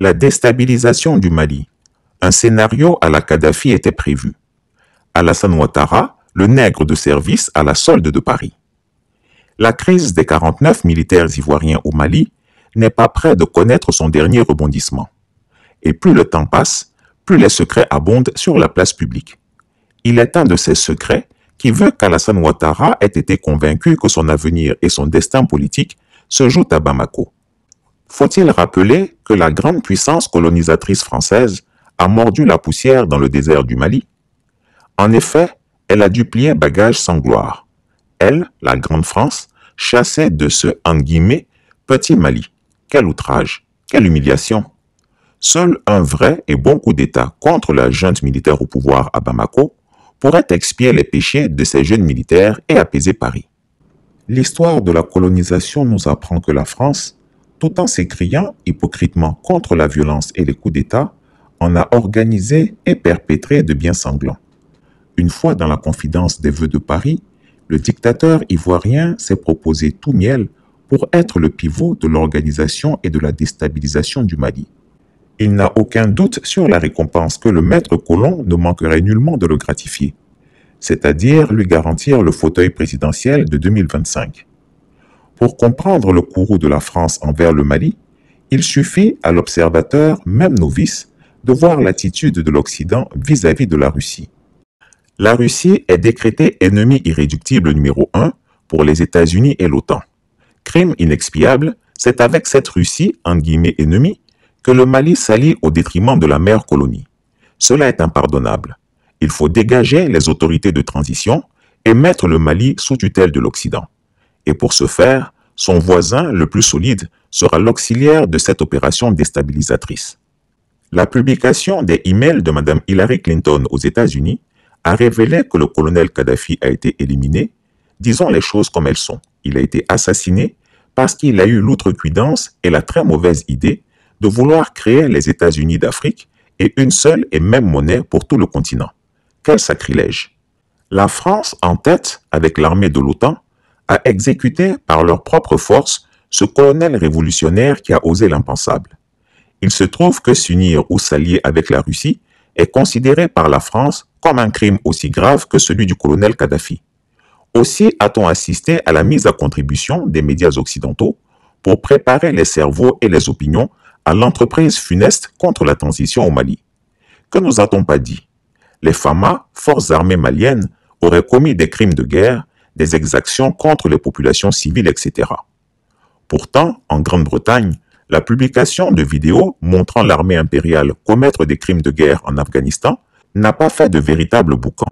La déstabilisation du Mali. Un scénario à la Kadhafi était prévu. Alassane Ouattara, le nègre de service à la solde de Paris. La crise des 49 militaires ivoiriens au Mali n'est pas près de connaître son dernier rebondissement. Et plus le temps passe, plus les secrets abondent sur la place publique. Il est un de ces secrets qui veut qu'Alassane Ouattara ait été convaincu que son avenir et son destin politique se jouent à Bamako. Faut-il rappeler que la grande puissance colonisatrice française a mordu la poussière dans le désert du Mali? En effet, elle a dû plier bagage sans gloire. Elle, la Grande France, chassait de ce « petit Mali ». Quel outrage, quelle humiliation! Seul un vrai et bon coup d'État contre la junte militaire au pouvoir à Bamako pourrait expier les péchés de ces jeunes militaires et apaiser Paris. L'histoire de la colonisation nous apprend que la France, tout en s'écriant hypocritement contre la violence et les coups d'État, en a organisé et perpétré de bien sanglants. Une fois dans la confidence des vœux de Paris, le dictateur ivoirien s'est proposé tout miel pour être le pivot de l'organisation et de la déstabilisation du Mali. Il n'a aucun doute sur la récompense que le maître colon ne manquerait nullement de le gratifier, c'est-à-dire lui garantir le fauteuil présidentiel de 2025. Pour comprendre le courroux de la France envers le Mali, il suffit à l'observateur, même novice, de voir l'attitude de l'Occident vis-à-vis de la Russie. La Russie est décrétée ennemi irréductible numéro 1 pour les États-Unis et l'OTAN. Crime inexpiable, c'est avec cette Russie, entre guillemets ennemie, que le Mali s'allie au détriment de la mère colonie. Cela est impardonnable. Il faut dégager les autorités de transition et mettre le Mali sous tutelle de l'Occident. Et pour ce faire, son voisin le plus solide sera l'auxiliaire de cette opération déstabilisatrice. La publication des emails de Mme Hillary Clinton aux États-Unis a révélé que le colonel Kadhafi a été éliminé. Disons les choses comme elles sont. Il a été assassiné parce qu'il a eu l'outrecuidance et la très mauvaise idée de vouloir créer les États-Unis d'Afrique et une seule et même monnaie pour tout le continent. Quel sacrilège! La France, en tête avec l'armée de l'OTAN, a exécuté par leurs propres forces ce colonel révolutionnaire qui a osé l'impensable. Il se trouve que s'unir ou s'allier avec la Russie est considéré par la France comme un crime aussi grave que celui du colonel Kadhafi. Aussi a-t-on assisté à la mise à contribution des médias occidentaux pour préparer les cerveaux et les opinions à l'entreprise funeste contre la transition au Mali. Que nous a-t-on pas dit? Les FAMA, forces armées maliennes, auraient commis des crimes de guerre, des exactions contre les populations civiles, etc. Pourtant, en Grande-Bretagne, la publication de vidéos montrant l'armée impériale commettre des crimes de guerre en Afghanistan n'a pas fait de véritable boucan.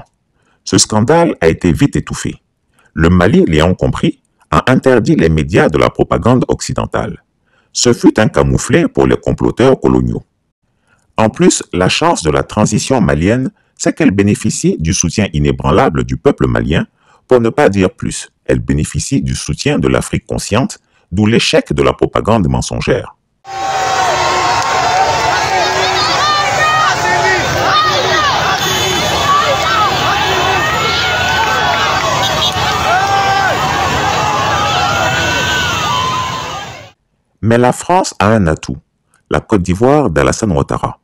Ce scandale a été vite étouffé. Le Mali, l'ayant compris, a interdit les médias de la propagande occidentale. Ce fut un camouflet pour les comploteurs coloniaux. En plus, la chance de la transition malienne, c'est qu'elle bénéficie du soutien inébranlable du peuple malien, pour ne pas dire plus. Elle bénéficie du soutien de l'Afrique consciente, d'où l'échec de la propagande mensongère. Mais la France a un atout, la Côte d'Ivoire d'Alassane Ouattara.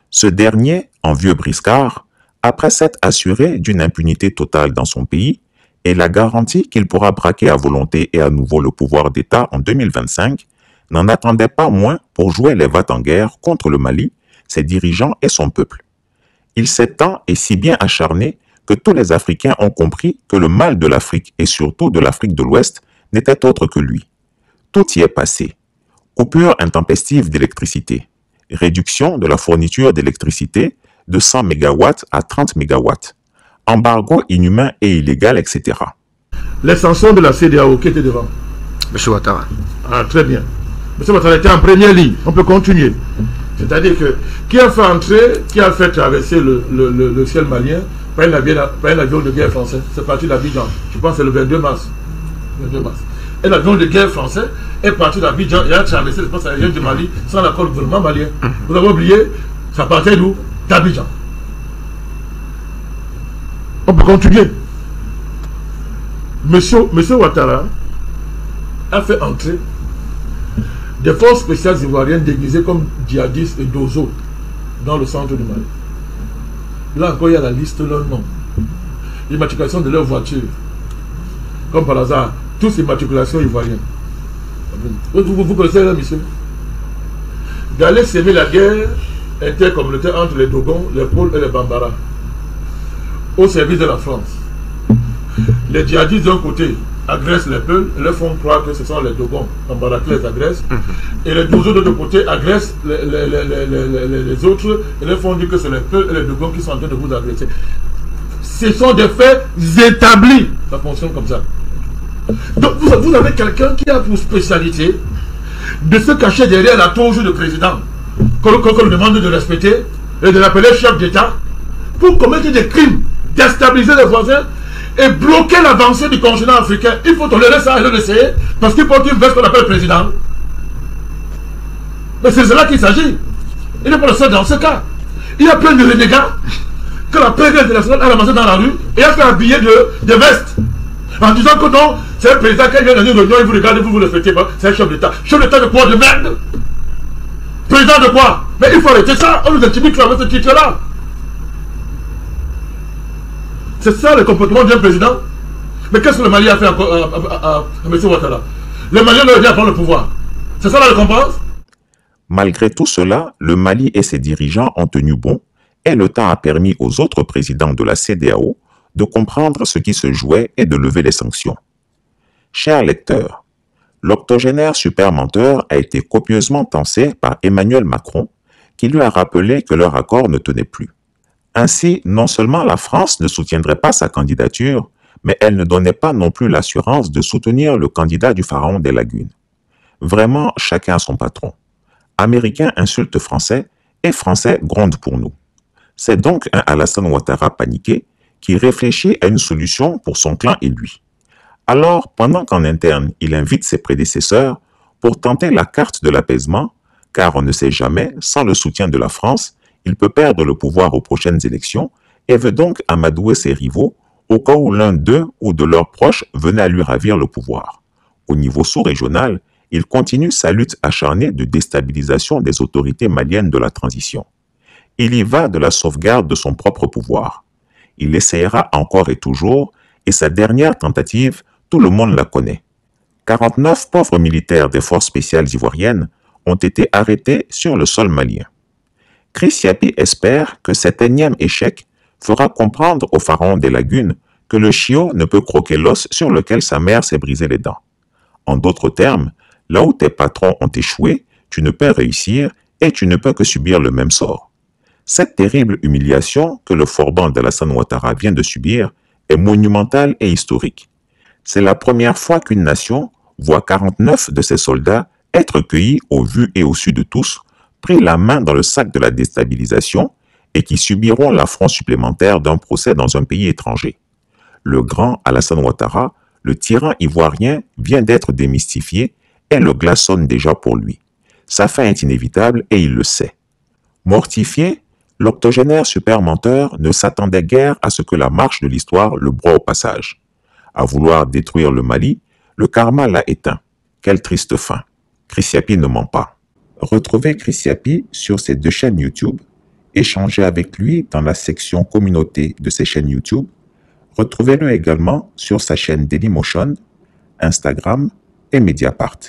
Ce dernier, en vieux briscard, après s'être assuré d'une impunité totale dans son pays, et la garantie qu'il pourra braquer à volonté et à nouveau le pouvoir d'État en 2025, n'en attendait pas moins pour jouer les va-t-en-guerre contre le Mali, ses dirigeants et son peuple. Il s'est tant et si bien acharné que tous les Africains ont compris que le mal de l'Afrique et surtout de l'Afrique de l'Ouest n'était autre que lui. Tout y est passé. Coupure intempestive d'électricité, réduction de la fourniture d'électricité de 100 MW à 30 MW, embargo inhumain et illégal, etc. Les sanctions de la CEDEAO qui étaient devant. M. Ouattara. Ah, très bien. M. Ouattara était en première ligne. On peut continuer. C'est-à-dire que qui a fait entrer, qui a fait traverser le ciel malien par un avion de guerre français. C'est parti d'Abidjan. Je pense que c'est le 22 mars. 22 mars. Un avion de guerre français est parti d'Abidjan et a traversé l'espace aérien du Mali sans l'accord du gouvernement malien. Vous avez oublié, ça partait d'où? D'Abidjan. On peut continuer. Monsieur Ouattara a fait entrer des forces spéciales ivoiriennes déguisées comme djihadistes et dozo dans le centre du Mali. Là encore, il y a la liste de leurs noms. L'immatriculation de leurs voitures. Comme par hasard, tous immatriculations ivoiriennes. Vous connaissez là, monsieur? D'aller s'aimer la guerre intercommunautaire entre les Dogons, les Pôles et les Bambara, au service de la France. Les djihadistes d'un côté agressent les Peuls et leur font croire que ce sont les Dogons, Bambara qui les agressent. Et les Dozos de l'autre côté agressent les autres et leur font dire que c'est les Peuls et les Dogons qui sont en train de vous agresser. Ce sont des faits établis. Ça fonctionne comme ça. Donc vous avez quelqu'un qui a pour spécialité de se cacher derrière la toge du président qu'on lui demande de respecter et de l'appeler chef d'État pour commettre des crimes, déstabiliser les voisins et bloquer l'avancée du continent africain. Il faut tolérer ça et le laisser parce qu'il porte une veste qu'on appelle président. Mais c'est de cela qu'il s'agit. Il n'est pas le seul dans ce cas. Il y a plein de renégats que la presse internationale a ramassé dans la rue et a fait habiller de vestes. En disant que non, c'est un président qui vient dans une réunion et vous regardez, vous ne le fêtez pas, c'est un chef d'État. Chef d'État de quoi? De merde? Président de quoi? Mais il faut arrêter ça, on nous intimide avec ce titre-là. C'est ça le comportement d'un président. Mais qu'est-ce que le Mali a fait à M. Ouattara? Le Mali leur dit à prendre le pouvoir. C'est ça la récompense? Malgré tout cela, le Mali et ses dirigeants ont tenu bon et le temps a permis aux autres présidents de la CEDEAO de comprendre ce qui se jouait et de lever les sanctions. Chers lecteurs, l'octogénaire super menteur a été copieusement tancé par Emmanuel Macron, qui lui a rappelé que leur accord ne tenait plus. Ainsi, non seulement la France ne soutiendrait pas sa candidature, mais elle ne donnait pas non plus l'assurance de soutenir le candidat du pharaon des lagunes. Vraiment, chacun a son patron. Américains insultent Français et Français grondent pour nous. C'est donc un Alassane Ouattara paniqué qui réfléchit à une solution pour son clan et lui. Alors, pendant qu'en interne, il invite ses prédécesseurs pour tenter la carte de l'apaisement, car on ne sait jamais, sans le soutien de la France, il peut perdre le pouvoir aux prochaines élections et veut donc amadouer ses rivaux au cas où l'un d'eux ou de leurs proches venait à lui ravir le pouvoir. Au niveau sous-régional, il continue sa lutte acharnée de déstabilisation des autorités maliennes de la transition. Il y va de la sauvegarde de son propre pouvoir. Il essayera encore et toujours, et sa dernière tentative, tout le monde la connaît. 49 pauvres militaires des forces spéciales ivoiriennes ont été arrêtés sur le sol malien. Chris Yapi espère que cet énième échec fera comprendre au pharaon des lagunes que le chiot ne peut croquer l'os sur lequel sa mère s'est brisé les dents. En d'autres termes, là où tes patrons ont échoué, tu ne peux réussir et tu ne peux que subir le même sort. Cette terrible humiliation que le Forban d'Alassane Ouattara vient de subir est monumentale et historique. C'est la première fois qu'une nation voit 49 de ses soldats être cueillis au vu et au su de tous, pris la main dans le sac de la déstabilisation et qui subiront l'affront supplémentaire d'un procès dans un pays étranger. Le grand Alassane Ouattara, le tyran ivoirien, vient d'être démystifié et le glaçonne déjà pour lui. Sa fin est inévitable et il le sait. Mortifié, l'octogénaire super menteur ne s'attendait guère à ce que la marche de l'histoire le broie au passage. À vouloir détruire le Mali, le karma l'a éteint. Quelle triste fin. Chris Yapi ne ment pas. Retrouvez Chris Yapi sur ses 2 chaînes YouTube. Échangez avec lui dans la section communauté de ses chaînes YouTube. Retrouvez-le également sur sa chaîne Dailymotion, Instagram et Mediapart.